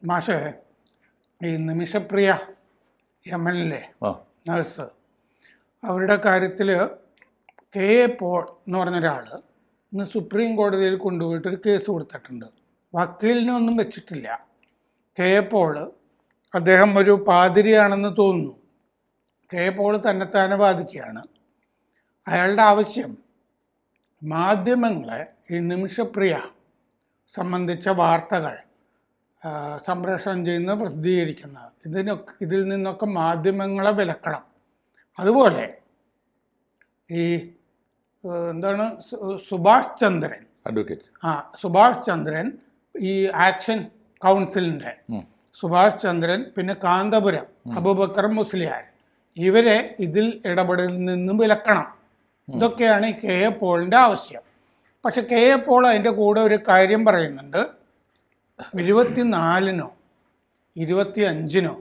മാഷേ, ഈ നിമിഷപ്രിയ യമനിലെ നഴ്സ്, അവരുടെ കാര്യത്തിൽ കെ എ പോൾ എന്ന് പറഞ്ഞൊരാൾ ഇന്ന് സുപ്രീം കോടതിയിൽ കൊണ്ടുപോയിട്ടൊരു കേസ് കൊടുത്തിട്ടുണ്ട്. വക്കീലിനൊന്നും വെച്ചിട്ടില്ല. കെ എ പോൾ അദ്ദേഹം ഒരു പാതിരിയാണെന്ന് തോന്നുന്നു. കെ എ പോൾ തന്നെത്താനെ ബാധിക്കുകയാണ്. അയാളുടെ ആവശ്യം മാധ്യമങ്ങളെ ഈ നിമിഷപ്രിയ സംബന്ധിച്ച വാർത്തകൾ സംപ്രേഷണം ചെയ്യുന്ന പ്രസിദ്ധീകരിക്കുന്നത് ഇതിൽ നിന്നൊക്കെ മാധ്യമങ്ങളെ വിലക്കണം. അതുപോലെ ഈ എന്താണ് സുഭാഷ് ചന്ദ്രൻ, സുഭാഷ് ചന്ദ്രൻ, ഈ ആക്ഷൻ കൗൺസിലിൻ്റെ സുഭാഷ് ചന്ദ്രൻ, പിന്നെ കാന്തപുരം അബൂബക്കർ മുസ്ലിയാർ, ഇവരെ ഇതിൽ ഇടപെടലിൽ നിന്നും വിലക്കണം. ഇതൊക്കെയാണ് ഈ കെ എ പോളിൻ്റെ ആവശ്യം. പക്ഷെ കെ എ പോൾ അതിൻ്റെ കൂടെ ഒരു കാര്യം പറയുന്നുണ്ട്. 24-നോ 25-നോ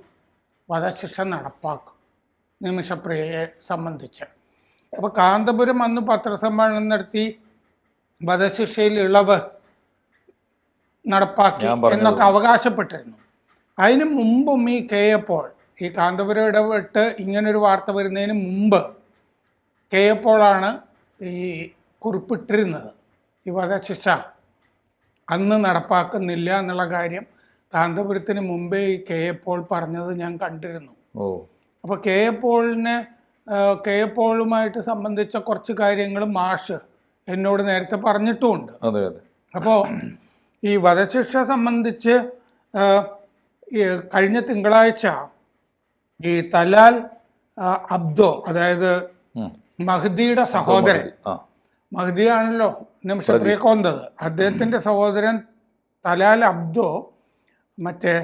വധശിക്ഷ നടപ്പാക്കും നിമിഷപ്രിയയെ സംബന്ധിച്ച്. അപ്പോൾ കാന്തപുരം അന്ന് പത്രസമ്മേളനം നടത്തി വധശിക്ഷയിൽ ഇളവ് നടപ്പാക്കി എന്നൊക്കെ അവകാശപ്പെട്ടിരുന്നു. അതിന് മുമ്പും ഈ കെ എ പോൾ, ഈ കാന്തപുരം ഇടപെട്ട് ഇങ്ങനൊരു വാർത്ത വരുന്നതിന് മുമ്പ് കെ എ പോളാണ് ഈ കുറിപ്പിട്ടിരുന്നത്. ഈ വധശിക്ഷ അന്ന് നടപ്പാക്കുന്നില്ല എന്നുള്ള കാര്യം കാന്തപുരത്തിന് മുമ്പേ ഈ കെ എ പോൾ പറഞ്ഞത് ഞാൻ കണ്ടിരുന്നു. അപ്പോൾ കെ എ പോളുമായിട്ട് സംബന്ധിച്ച കുറച്ച് കാര്യങ്ങൾ മാഷ് എന്നോട് നേരത്തെ പറഞ്ഞിട്ടുമുണ്ട്. അപ്പോൾ ഈ വധശിക്ഷ സംബന്ധിച്ച് കഴിഞ്ഞ തിങ്കളാഴ്ച ഈ തലാൽ അബ്ദോ, അതായത് മഹ്ദിയുടെ സഹോദരൻ, മഹ്ദിയാണല്ലോ നിമിഷപ്രിയ കൊന്നത്, അദ്ദേഹത്തിൻ്റെ സഹോദരൻ തലാൽ അബ്ദോ, മറ്റേ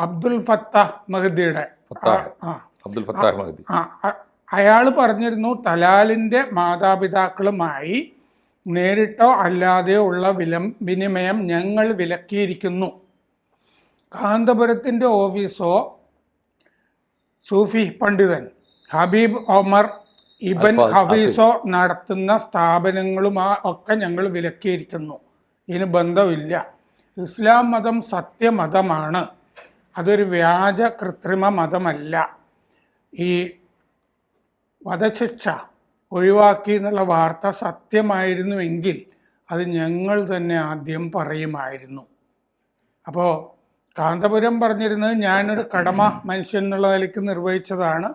അബ്ദുൽ ഫത്താഹ് മഹ്ദിയുടെ അയാൾ പറഞ്ഞിരുന്നു തലാലിൻ്റെ മാതാപിതാക്കളുമായി നേരിട്ടോ അല്ലാതെയോ ഉള്ള വിനിമയം ഞങ്ങൾ വിലക്കിയിരിക്കുന്നു. കാന്തപുരത്തിൻ്റെ ഓഫീസോ സൂഫി പണ്ഡിതൻ ഹബീബ് ഒമർ ഇബൻ ഹഫീസോ നടത്തുന്ന സ്ഥാപനങ്ങളുമൊക്കെ ഞങ്ങൾ വിലക്കിയിരിക്കുന്നു. ഇതിന് ബന്ധമില്ല. ഇസ്ലാം മതം സത്യമതമാണ്, അതൊരു വ്യാജ കൃത്രിമ മതമല്ല. ഈ വധശിക്ഷ ഒഴിവാക്കി എന്നുള്ള വാർത്ത സത്യമായിരുന്നുവെങ്കിൽ അത് ഞങ്ങൾ തന്നെ ആദ്യം പറയുമായിരുന്നു. അപ്പോൾ കാന്തപുരം പറഞ്ഞിരുന്നത് ഞാനൊരു കടമ മനുഷ്യൻ എന്നുള്ള നിലയ്ക്ക് നിർവഹിച്ചതാണ്,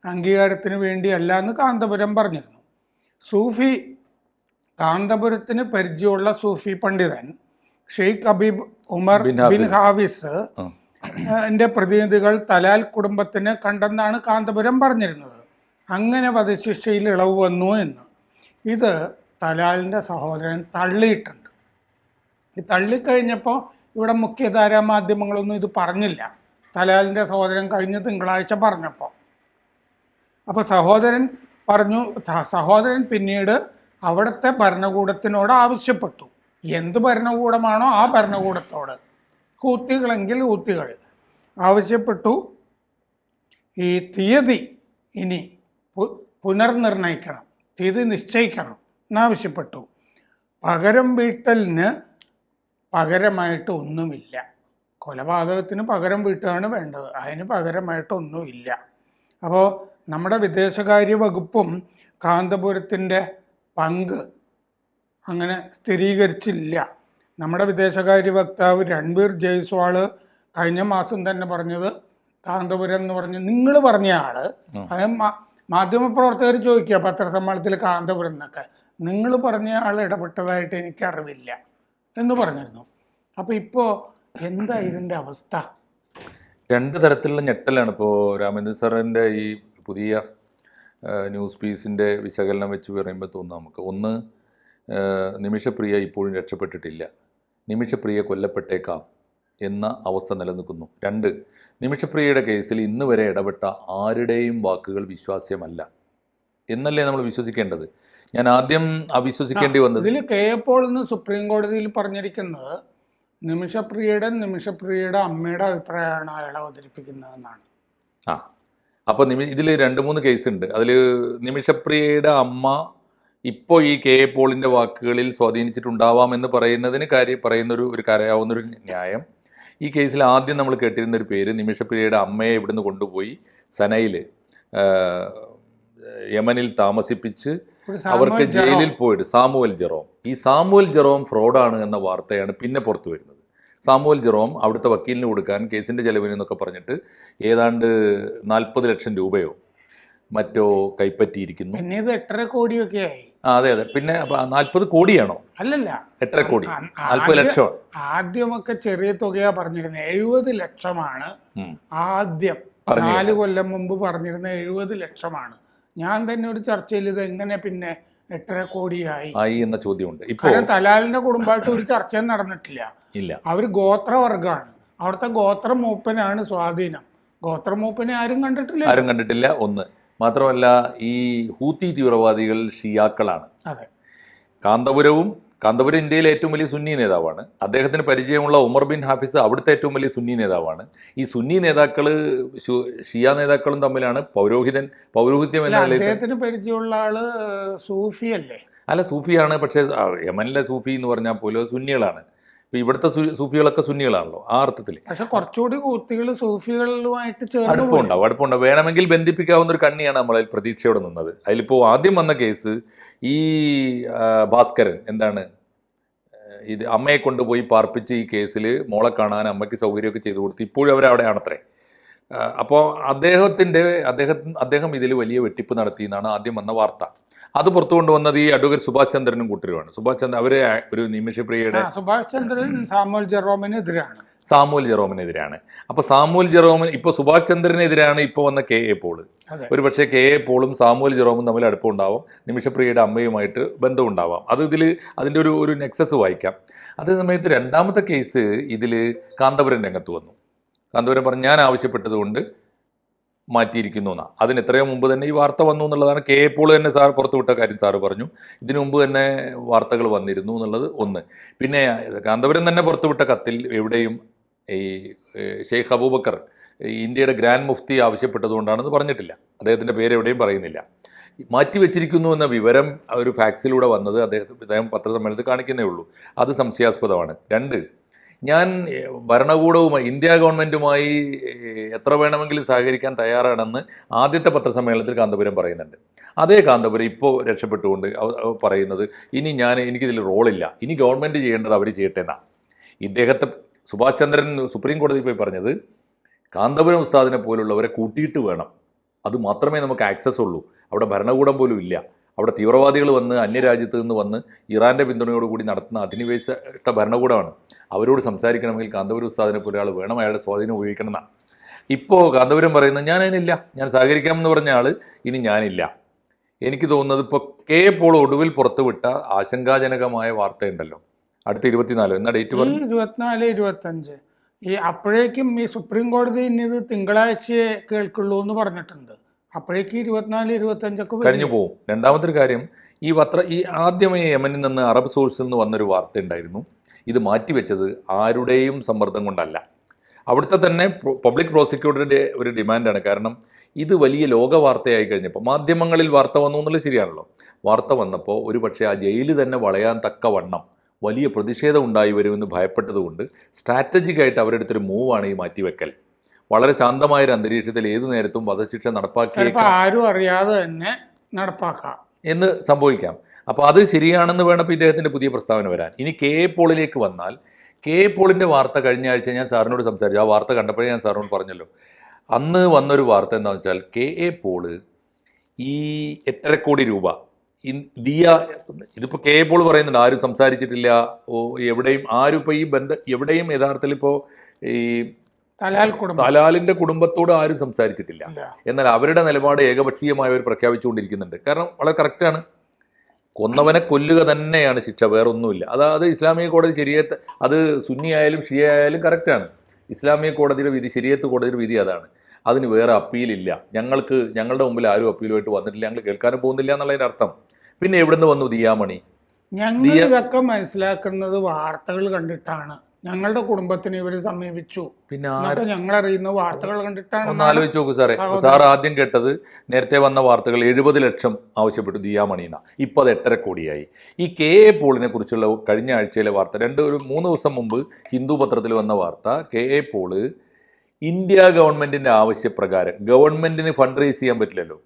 അംഗീകാരത്തിന് വേണ്ടിയല്ല എന്ന് കാന്തപുരം പറഞ്ഞിരുന്നു. സൂഫി, കാന്തപുരത്തിന് പരിചയമുള്ള സൂഫി പണ്ഡിതൻ ഷെയ്ഖ് ഹബീബ് ഉമർ ബിൻ ഹാഫിസ് എൻ്റെ പ്രതിനിധികൾ തലാൽ കുടുംബത്തിന് കണ്ടെന്നാണ് കാന്തപുരം പറഞ്ഞിരുന്നത്. അങ്ങനെ വധശിക്ഷയിൽ ഇളവ് വന്നു എന്ന് ഇത് തലാലിൻ്റെ സഹോദരൻ തള്ളിയിട്ടുണ്ട്. ഈ തള്ളിക്കഴിഞ്ഞപ്പോൾ ഇവിടെ മുഖ്യധാരാ മാധ്യമങ്ങളൊന്നും ഇത് പറഞ്ഞില്ല. തലാലിൻ്റെ സഹോദരൻ കഴിഞ്ഞ തിങ്കളാഴ്ച പറഞ്ഞപ്പോൾ. അപ്പോൾ സഹോദരൻ പിന്നീട് അവിടുത്തെ ഭരണകൂടത്തിനോട് ആവശ്യപ്പെട്ടു. എന്ത് ഭരണകൂടമാണോ ആ ഭരണകൂടത്തോട്, ഹൂത്തികളെങ്കിൽ ഹൂത്തികൾ ആവശ്യപ്പെട്ടു, ഈ തീയതി ഇനി പുനർനിർണയിക്കണം, തീയതി നിശ്ചയിക്കണം എന്നാവശ്യപ്പെട്ടു. പകരം വീട്ടലിന് പകരമായിട്ട് ഒന്നുമില്ല. കൊലപാതകത്തിന് പകരം വീട്ടുകയാണ് വേണ്ടത്, അതിന് പകരമായിട്ടൊന്നുമില്ല. അപ്പോൾ നമ്മുടെ വിദേശകാര്യ വകുപ്പും കാന്തപുരത്തിൻ്റെ പങ്ക് അങ്ങനെ സ്ഥിരീകരിച്ചില്ല. നമ്മുടെ വിദേശകാര്യ വക്താവ് രൺബീർ ജയ്സ്വാൾ കഴിഞ്ഞ മാസം തന്നെ പറഞ്ഞത് കാന്തപുരം എന്ന് പറഞ്ഞ് നിങ്ങൾ പറഞ്ഞ ആള്, അതായത് മാധ്യമപ്രവർത്തകർ ചോദിക്കുക പത്രസമ്മേളനത്തിൽ കാന്തപുരം എന്നൊക്കെ, നിങ്ങൾ പറഞ്ഞ ആൾ ഇടപെട്ടതായിട്ട് എനിക്കറിവില്ല എന്ന് പറഞ്ഞിരുന്നു. അപ്പോൾ ഇപ്പോൾ എന്താ ഇതിൻ്റെ അവസ്ഥ? രണ്ട് തരത്തിലുള്ള ഞെട്ടലാണ് ഇപ്പോൾ രാമേന്ദ്രൻ സാറിൻ്റെ ഈ പുതിയ ന്യൂസ് പീസിൻ്റെ വിശകലനം വെച്ച് പറയുമ്പോൾ തോന്നുന്നു നമുക്ക്. ഒന്ന്, നിമിഷപ്രിയ ഇപ്പോഴും രക്ഷപ്പെട്ടിട്ടില്ല, നിമിഷപ്രിയ കൊല്ലപ്പെട്ടേക്കാം എന്ന അവസ്ഥ നിലനിൽക്കുന്നു. രണ്ട്, നിമിഷപ്രിയയുടെ കേസിൽ ഇന്ന് വരെ ഇടപെട്ട ആരുടെയും വാക്കുകൾ വിശ്വാസ്യമല്ല എന്നല്ലേ നമ്മൾ വിശ്വസിക്കേണ്ടത്. ഞാൻ ആദ്യം അവിശ്വസിക്കേണ്ടി വന്നത് ഇതിൽ കെ എ പോൾ ഇന്ന് സുപ്രീം കോടതിയിൽ പറഞ്ഞിരിക്കുന്നത് നിമിഷപ്രിയയുടെ അമ്മയുടെ അഭിപ്രായമാണ് അയാൾ അവതരിപ്പിക്കുന്നതെന്നാണ്. അപ്പോൾ ഇതിൽ 2-3 കേസുണ്ട്. അതിൽ നിമിഷപ്രിയയുടെ അമ്മ ഇപ്പോൾ ഈ കെ എ പോളിൻ്റെ വാക്കുകളിൽ സ്വാധീനിച്ചിട്ടുണ്ടാവാമെന്ന് പറയുന്നൊരു കരയാവുന്നൊരു ന്യായം, ഈ കേസിൽ ആദ്യം നമ്മൾ കേട്ടിരുന്ന ഒരു പേര് നിമിഷപ്രിയയുടെ അമ്മയെ ഇവിടുന്ന് കൊണ്ടുപോയി സനയിൽ യമനിൽ താമസിപ്പിച്ച് അവർക്ക് ജയിലിൽ പോയിട്ട് സാമുവൽ ജെറോം, ഈ സാമുവൽ ജെറോം ഫ്രോഡാണ് എന്ന വാർത്തയാണ് പിന്നെ പുറത്തു വരുന്നത്. സാമുവൽ ജെറോം അവിടുത്തെ വക്കീലിന് കൊടുക്കാൻ കേസിൻ്റെ ചെലവിന് എന്നൊക്കെ പറഞ്ഞിട്ട് ഏതാണ്ട് 40 ലക്ഷം രൂപയോ മറ്റോ കൈപ്പറ്റിയിരിക്കുന്നു. പിന്നെ ഇത് 8.5 കോടിയൊക്കെ ആയി. അതെ പിന്നെ 40 കോടിയാണോ? അല്ലല്ല, 8.5 കോടി, 40 ലക്ഷം. ആദ്യമൊക്കെ ചെറിയ തുകയാ പറഞ്ഞിരുന്നത്. 70 ലക്ഷമാണ് ആദ്യം 4 കൊല്ലം മുമ്പ് പറഞ്ഞിരുന്ന 70 ലക്ഷമാണ്. ഞാൻ തന്നെ ഒരു ചർച്ചയിൽ ഇത് എങ്ങനെ പിന്നെ 8.5 കോടിയായി എന്ന ചോദ്യമുണ്ട്. ഇപ്പോൾ തലാലിന്റെ കുടുംബമായിട്ട് ഒരു ചർച്ചയും നടന്നിട്ടില്ല. ഇല്ല, അവർ ഗോത്രവർഗമാണ്. അവിടുത്തെ ഗോത്ര മൂപ്പനാണ് സ്വാധീനം. ഗോത്ര മൂപ്പനെ ആരും കണ്ടിട്ടില്ല. ഒന്ന് മാത്രമല്ല, ഈ ഹൂത്തി തീവ്രവാദികൾ ഷിയാക്കളാണ്. അതെ, കാന്തപുരം ഇന്ത്യയിലെ ഏറ്റവും വലിയ സുന്നി നേതാവാണ്. അദ്ദേഹത്തിന് പരിചയമുള്ള ഉമർ ബിൻ ഹാഫിസ് അവിടുത്തെ ഏറ്റവും വലിയ സുന്നി നേതാവാണ്. ഈ സുന്നി നേതാക്കൾ ഷിയ നേതാക്കളും തമ്മിലാണ് പൗരോഹിത്യം എന്ന നിലയിൽ. അദ്ദേഹത്തിന് പരിചയമുള്ള ആള് സൂഫി അല്ലേ? അല്ല, സൂഫിയാണ്. പക്ഷേ യമനിലെ സൂഫി എന്ന് പറഞ്ഞാൽ പോലും സുന്നികളാണ്. ഇപ്പം ഇവിടുത്തെ സൂഫികളൊക്കെ സുന്നികളാണല്ലോ ആ അർത്ഥത്തിൽ. പക്ഷെ കുറച്ചുകൂടി കൂത്തികൾ സൂഫികളുമായിട്ട് അടുപ്പമുണ്ടാവും. വേണമെങ്കിൽ ബന്ധിപ്പിക്കാവുന്ന ഒരു കണ്ണിയാണ് നമ്മളതിൽ പ്രതീക്ഷയോടെ നിന്നത്. അതിലിപ്പോൾ ആദ്യം വന്ന കേസ് ഈ ഭാസ്കരൻ ഇത് അമ്മയെ കൊണ്ടുപോയി പാർപ്പിച്ച് ഈ കേസിൽ മോളെ കാണാൻ അമ്മയ്ക്ക് സൗകര്യമൊക്കെ ചെയ്തു കൊടുത്ത് ഇപ്പോഴും അവരവിടെയാണത്രേ. അപ്പോൾ അദ്ദേഹം ഇതിൽ വലിയ വെട്ടിപ്പ് നടത്തി എന്നാണ് ആദ്യം വന്ന വാർത്ത. അത് പുറത്തു കൊണ്ടുവന്നത് ഈ അഡ്വക്കേറ്റ് സുഭാഷ് ചന്ദ്രനും കൂട്ടരുമാണ്. സുഭാഷ് ചന്ദ്രൻ അവര് ഒരു നിമിഷപ്രിയയുടെ സുഭാഷ് ചന്ദ്രൻ സാമുവൽ ജെറോമിനെതിരാണ്. അപ്പോൾ സാമുവൽ ജെറോമിന് ഇപ്പോൾ സുഭാഷ് ചന്ദ്രനെതിരാണ് ഇപ്പോൾ വന്ന കെ എ പോള്. ഒരു പക്ഷേ കെ എ പോളും സാമുവൽ ജെറോമും തമ്മിൽ അടുപ്പമുണ്ടാവും, നിമിഷപ്രിയയുടെ അമ്മയുമായിട്ട് ബന്ധമുണ്ടാവാം. അതിൻ്റെ ഒരു നെക്സസ് വായിക്കാം. അതേസമയത്ത് രണ്ടാമത്തെ കേസ് ഇതിൽ കാന്തപുരം രംഗത്ത് വന്നു. കാന്തപുരം പറഞ്ഞു ഞാൻ ആവശ്യപ്പെട്ടതുകൊണ്ട് മാറ്റിയിരിക്കുന്നു എന്നാണ്. അതിന് എത്രയോ മുമ്പ് തന്നെ ഈ വാർത്ത വന്നു എന്നുള്ളതാണ്. കെ എ പോൾ തന്നെ പുറത്തുവിട്ട കാര്യം സാറ് പറഞ്ഞു. ഇതിനു മുമ്പ് തന്നെ വാർത്തകൾ വന്നിരുന്നു എന്നുള്ളത് ഒന്ന്. പിന്നെ കാന്തപുരം തന്നെ പുറത്തുവിട്ട കത്തിൽ എവിടെയും ഈ ഷെയ്ഖ് അബൂബക്കർ ഇന്ത്യയുടെ ഗ്രാൻഡ് മുഫ്തി ആവശ്യപ്പെട്ടതുകൊണ്ടാണെന്ന് പറഞ്ഞിട്ടില്ല. അദ്ദേഹത്തിൻ്റെ പേര് എവിടെയും പറയുന്നില്ല. മാറ്റിവെച്ചിരിക്കുന്നു എന്ന വിവരം ഒരു ഫാക്സിലൂടെ വന്നത് അദ്ദേഹം പത്രസമ്മേളനത്തിൽ കാണിക്കുന്നേ ഉള്ളൂ. അത് സംശയാസ്പദമാണ്. രണ്ട്, ഞാൻ ഭരണകൂടവുമായി ഇന്ത്യ ഗവൺമെൻറ്റുമായി എത്ര വേണമെങ്കിലും സഹകരിക്കാൻ തയ്യാറാണെന്ന് ആദ്യത്തെ പത്രസമ്മേളനത്തിൽ കാന്തപുരം പറയുന്നുണ്ട്. അതേ കാന്തപുരം ഇപ്പോൾ രക്ഷപ്പെട്ടുകൊണ്ട് പറയുന്നത് എനിക്കിതിൽ റോളില്ല, ഇനി ഗവൺമെൻറ് ചെയ്യേണ്ടത് അവർ ചെയ്യട്ടെ എന്നാണ്. ഇദ്ദേഹത്തെ സുഭാഷ് ചന്ദ്രൻ സുപ്രീം കോടതിയിൽ പോയി പറഞ്ഞത് കാന്തപുരം ഉസ്താദിനെ പോലുള്ളവരെ കൂട്ടിയിട്ട് വേണം, അത് മാത്രമേ നമുക്ക് ആക്സസ് ഉള്ളൂ. അവിടെ ഭരണകൂടം പോലും ഇല്ല. അവിടെ തീവ്രവാദികൾ വന്ന് അന്യരാജ്യത്ത് നിന്ന് വന്ന് ഇറാൻ്റെ പിന്തുണയോടുകൂടി നടത്തുന്ന അധിനിവേശ ഭരണകൂടമാണ്. അവരോട് സംസാരിക്കണമെങ്കിൽ കാന്തപുരം ഉസ്താദിനെ പോലെ ഒരാൾ വേണം, അയാളുടെ സ്വാധീനം ഉപയോഗിക്കണം എന്നാണ്. ഇപ്പോൾ കാന്തപുരം പറയുന്നത് അതിനില്ല, ഞാൻ സഹകരിക്കാമെന്ന് പറഞ്ഞ ആൾ ഇനി ഞാനില്ല. എനിക്ക് തോന്നുന്നത് ഇപ്പോൾ കെ എ പോൾ ഒടുവിൽ പുറത്തുവിട്ട ആശങ്കാജനകമായ വാർത്തയുണ്ടല്ലോ, അടുത്ത 24 എന്നാ ഡേറ്റ് പറഞ്ഞു, 24-25 അപ്പോഴേക്കും ഈ സുപ്രീം കോടതി ഇനി ഇത് തിങ്കളാഴ്ചയെ കേൾക്കുള്ളൂ എന്ന് പറഞ്ഞിട്ടുണ്ട്. അപ്പോഴേക്ക് 24-25 കഴിഞ്ഞു പോകും. രണ്ടാമത്തെ ഒരു കാര്യം, ഈ ആദ്യമേ യമനിൽ നിന്ന് അറബ് സോഴ്സിൽ നിന്ന് വന്നൊരു വാർത്ത ഉണ്ടായിരുന്നു. ഇത് മാറ്റിവെച്ചത് ആരുടെയും സമ്മർദ്ദം കൊണ്ടല്ല, അവിടുത്തെ തന്നെ പബ്ലിക് പ്രോസിക്യൂട്ടറുടെ ഒരു ഡിമാൻഡാണ്. കാരണം ഇത് വലിയ ലോക വാർത്തയായി കഴിഞ്ഞപ്പോൾ മാധ്യമങ്ങളിൽ വാർത്ത വന്നു എന്നുള്ളത് ശരിയാണല്ലോ. വാർത്ത വന്നപ്പോൾ ഒരു പക്ഷേ ആ ജയില് തന്നെ വളയാൻ തക്കവണ്ണം വലിയ പ്രതിഷേധം ഉണ്ടായി വരുമെന്ന് ഭയപ്പെട്ടതുകൊണ്ട് സ്ട്രാറ്റജിക്കായിട്ട് അവരെടുത്തൊരു മൂവാണ് ഈ മാറ്റിവെക്കൽ. വളരെ ശാന്തമായൊരു അന്തരീക്ഷത്തിൽ ഏതു നേരത്തും വധശിക്ഷ നടപ്പാക്കിയേക്കാം, ആരും അറിയാതെ തന്നെ നടപ്പാക്കാം എന്ന് സംഭവിക്കാം. അപ്പോൾ അത് ശരിയാണെന്ന് വേണപ്പോൾ ഇദ്ദേഹത്തിൻ്റെ പുതിയ പ്രസ്താവന വരാൻ. ഇനി കെ എ പോളിലേക്ക് വന്നാൽ, കെ എ പോളിൻ്റെ വാർത്ത കഴിഞ്ഞ ആഴ്ച ഞാൻ സാറിനോട് സംസാരിച്ചു. ആ വാർത്ത കണ്ടപ്പോഴേ ഞാൻ സാറിനോട് പറഞ്ഞല്ലോ, അന്ന് വന്നൊരു വാർത്ത എന്താണെന്ന് വെച്ചാൽ കെ എ പോള് ഈ 8.5 കോടി രൂപ ഇതിപ്പോൾ കെ എ പോൾ പറയുന്നുണ്ട് ആരും സംസാരിച്ചിട്ടില്ല, എവിടെയും ആരും ഇപ്പോൾ എവിടെയും യഥാർത്ഥത്തിൽ ഇപ്പോൾ ഈ തലാലിൻ്റെ കുടുംബത്തോട് ആരും സംസാരിച്ചിട്ടില്ല. എന്നാൽ അവരുടെ നിലപാട് ഏകപക്ഷീയമായവർ പ്രഖ്യാപിച്ചുകൊണ്ടിരിക്കുന്നുണ്ട്. കാരണം വളരെ കറക്റ്റാണ്, കൊന്നവനെ കൊല്ലുക തന്നെയാണ് ശിക്ഷ, വേറൊന്നുമില്ല. അതായത് ഇസ്ലാമിക കോടതി ശരീഅത്ത്, അത് സുന്നി ആയാലും ഷിയ ആയാലും കറക്റ്റാണ്. ഇസ്ലാമിക കോടതിയുടെ വിധി, ശരീഅത്ത് കോടതിയുടെ വിധി അതാണ്. അതിന് വേറെ അപ്പീലില്ല. ഞങ്ങളുടെ മുമ്പിൽ ആരും അപ്പീലുമായിട്ട് വന്നിട്ടില്ല, ഞങ്ങൾ കേൾക്കാനും പോകുന്നില്ല എന്നുള്ളതിൻ്റെ അർത്ഥം. പിന്നെ എവിടുന്ന് വന്നു ദിയാമണി? ഞങ്ങൾ ഇതൊക്കെ മനസ്സിലാക്കുന്നത് വാർത്തകൾ കണ്ടിട്ടാണ്. ഞങ്ങളുടെ കുടുംബത്തിന് ഇവർ സമീപിച്ചു, പിന്നെ എന്നൊക്കെ ഞങ്ങൾ അറിയുന്ന വാർത്തകൾ കണ്ടിട്ടാണ്. ഒന്ന് ആലോചിച്ച് നോക്കൂ സാറേ. സാർ ആദ്യം കേട്ടത് നേരത്തെ വന്ന വാർത്തകൾ 70 ലക്ഷം ആവശ്യപ്പെട്ടു ദിയാമണീന, ഇപ്പോൾ അത് 8.5 കോടിയായി. ഈ KA പോളിനെ കുറിച്ചുള്ള കഴിഞ്ഞ ആഴ്ചയിലെ വാർത്ത, 3 ദിവസം മുമ്പ് ഹിന്ദു പത്രത്തിൽ വന്ന വാർത്ത, KA പോള് ഇന്ത്യ ഗവൺമെൻറ്റിൻ്റെ ആവശ്യപ്രകാരം, ഗവൺമെൻറ്റിന് ഫണ്ട് റേസ് ചെയ്യാൻ പറ്റില്ലല്ലോ,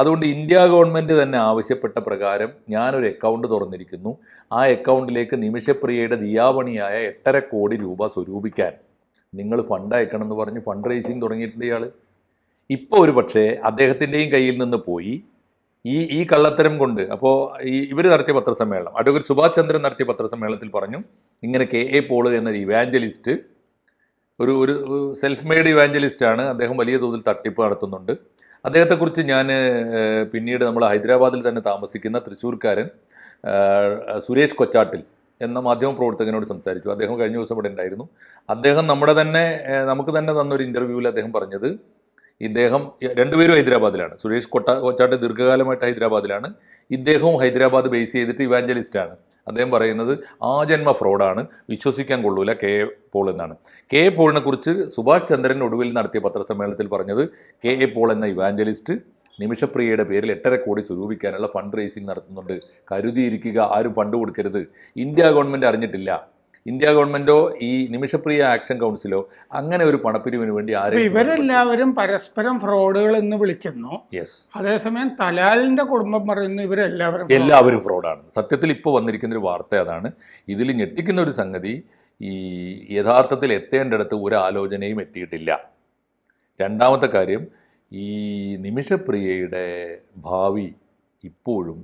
അതുകൊണ്ട് ഇന്ത്യ ഗവൺമെൻറ് തന്നെ ആവശ്യപ്പെട്ട പ്രകാരം ഞാനൊരു അക്കൗണ്ട് തുറന്നിരിക്കുന്നു, ആ അക്കൗണ്ടിലേക്ക് നിമിഷപ്രിയയുടെ ദിയാമണിയായ 8.5 കോടി രൂപ സ്വരൂപിക്കാൻ നിങ്ങൾ ഫണ്ട് അയക്കണം എന്ന് പറഞ്ഞ് ഫണ്ട് റേസിങ് തുടങ്ങിയിട്ടുണ്ട് ഇയാൾ. ഇപ്പോൾ ഒരു പക്ഷേ അദ്ദേഹത്തിൻ്റെയും കയ്യിൽ നിന്ന് പോയി ഈ കള്ളത്തരം കൊണ്ട്. അപ്പോൾ ഇവർ നടത്തിയ പത്രസമ്മേളനം, അഡ്വക്കേറ്റ് സുഭാഷ് ചന്ദ്രൻ നടത്തിയ പത്രസമ്മേളനത്തിൽ പറഞ്ഞു, ഇങ്ങനെ KA പോള് എന്നൊരു ഇവാഞ്ചലിസ്റ്റ്, ഒരു സെൽഫ് മെയ്ഡ് ഇവാഞ്ചലിസ്റ്റാണ്, അദ്ദേഹം വലിയ തോതിൽ തട്ടിപ്പ് നടത്തുന്നുണ്ട്. അദ്ദേഹത്തെക്കുറിച്ച് ഞാൻ പിന്നീട് നമ്മൾ ഹൈദരാബാദിൽ തന്നെ താമസിക്കുന്ന തൃശ്ശൂർക്കാരൻ സുരേഷ് കൊച്ചാട്ടിൽ എന്ന മാധ്യമപ്രവർത്തകനോട് സംസാരിച്ചു. അദ്ദേഹം കഴിഞ്ഞ ദിവസം ഇവിടെ ഉണ്ടായിരുന്നു. അദ്ദേഹം നമുക്ക് തന്നെ തന്നൊരു ഇൻ്റർവ്യൂവിൽ അദ്ദേഹം പറഞ്ഞത്, ഇദ്ദേഹം രണ്ടുപേരും ഹൈദരാബാദിലാണ്. സുരേഷ് കൊച്ചാട്ട് ദീർഘകാലമായിട്ട് ഹൈദരാബാദിലാണ്, ഇദ്ദേഹവും ഹൈദരാബാദ് ബേസ് ചെയ്തിട്ട് ഇവാഞ്ചലിസ്റ്റാണ്. അദ്ദേഹം പറയുന്നത് ആജന്മ ഫ്രോഡാണ്, വിശ്വസിക്കാൻ കൊള്ളൂല KA പോൾ എന്നാണ്. KA പോളിനെ കുറിച്ച് സുഭാഷ് ചന്ദ്രൻ ഒടുവിൽ നടത്തിയ പത്രസമ്മേളനത്തിൽ പറഞ്ഞത്, KA പോൾ എന്ന ഇവാഞ്ചലിസ്റ്റ് നിമിഷപ്രിയയുടെ പേരിൽ 8.5 കോടി സ്വരൂപിക്കാനുള്ള ഫണ്ട് റേസിംഗ് നടത്തുന്നുണ്ട്, കരുതിയിരിക്കുക, ആരും ഫണ്ട് കൊടുക്കരുത്. ഇന്ത്യ ഗവൺമെൻറ് അറിഞ്ഞിട്ടില്ല, ഇന്ത്യ ഗവൺമെൻറ്റോ ഈ നിമിഷപ്രിയ ആക്ഷൻ കൗൺസിലോ അങ്ങനെ ഒരു പണപ്പിരിവിന് വേണ്ടി ആരും. ഇവരെല്ലാവരും പരസ്പരം ഫ്രോഡുകൾ എന്ന് വിളിക്കുന്നു. യെസ്. അതേസമയം തലാലിന്റെ കുടുംബം പറയുന്നു എല്ലാവരും ഫ്രോഡാണ്. സത്യത്തിൽ ഇപ്പോൾ വന്നിരിക്കുന്ന ഒരു വാർത്ത അതാണ്. ഇതിൽ ഞെട്ടിക്കുന്ന ഒരു സംഗതി, ഈ യഥാർത്ഥത്തിൽ എത്തേണ്ടിടത്ത് ഒരു ആലോചനയും എത്തിയിട്ടില്ല. രണ്ടാമത്തെ കാര്യം, ഈ നിമിഷപ്രിയയുടെ ഭാവി ഇപ്പോഴും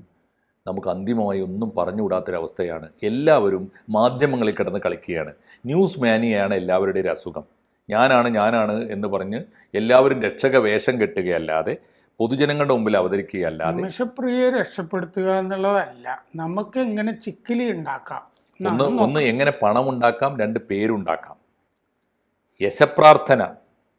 നമുക്ക് അന്തിമമായി ഒന്നും പറഞ്ഞുകൂടാത്തൊരവസ്ഥയാണ്. എല്ലാവരും മാധ്യമങ്ങളിൽ കിടന്ന് കളിക്കുകയാണ്. ന്യൂസ് മാനിയാണ് എല്ലാവരുടെയും ഒരു അസുഖം. ഞാനാണ് എന്ന് പറഞ്ഞ് എല്ലാവരും രക്ഷക വേഷം കെട്ടുകയല്ലാതെ, പൊതുജനങ്ങളുടെ മുമ്പിൽ അവതരിക്കുകയല്ലാതെ. നിമിഷപ്രിയയെ രക്ഷപ്പെടുത്തുക എന്നുള്ളതല്ല, നമുക്ക് എങ്ങനെ ചിക്കിലി ഉണ്ടാക്കാം. ഒന്ന് എങ്ങനെ പണമുണ്ടാക്കാം, 2 പേരുണ്ടാക്കാം. യശപ്രാർത്ഥന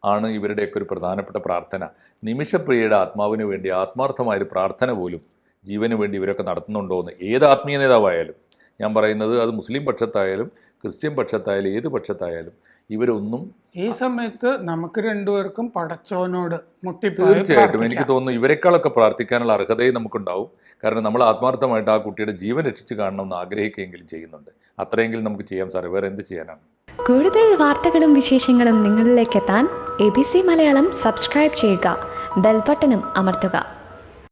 ആണ് ഇവരുടെയൊക്കെ ഒരു പ്രധാനപ്പെട്ട പ്രാർത്ഥന. നിമിഷപ്രിയയുടെ ആത്മാവിന് വേണ്ടി ആത്മാർത്ഥമായൊരു പ്രാർത്ഥന പോലും ജീവന് വേണ്ടി ഇവരൊക്കെ നടത്തുന്നുണ്ടോ എന്ന്. ഏത് ആത്മീയ നേതാവായാലും, ഞാൻ പറയുന്നത് അത് മുസ്ലിം പക്ഷത്തായാലും ക്രിസ്ത്യൻ പക്ഷത്തായാലും ഏത് പക്ഷത്തായാലും, ഇവരൊന്നും ഈ സമയത്ത് നമുക്ക് രണ്ടുപേർക്കും പടച്ചോനോട് തീർച്ചയായിട്ടും എനിക്ക് തോന്നുന്നു ഇവരെക്കാളൊക്കെ പ്രാർത്ഥിക്കാനുള്ള അർഹതയും നമുക്കുണ്ടാവും. കാരണം നമ്മൾ ആത്മാർത്ഥമായിട്ട് ആ കുട്ടിയുടെ ജീവൻ രക്ഷിച്ച് കാണണമെന്ന് ആഗ്രഹിക്കുകയെങ്കിലും ചെയ്യുന്നുണ്ട്. അത്രയെങ്കിലും നമുക്ക് ചെയ്യാം സാറേ, വേറെ എന്ത് ചെയ്യാനാണ്. കൂടുതൽ വാർത്തകളും വിശേഷങ്ങളും നിങ്ങളിലേക്ക് എത്താൻ ABC മലയാളം സബ്സ്ക്രൈബ് ചെയ്യുക, ബെൽ ബട്ടണും അമർത്തുക.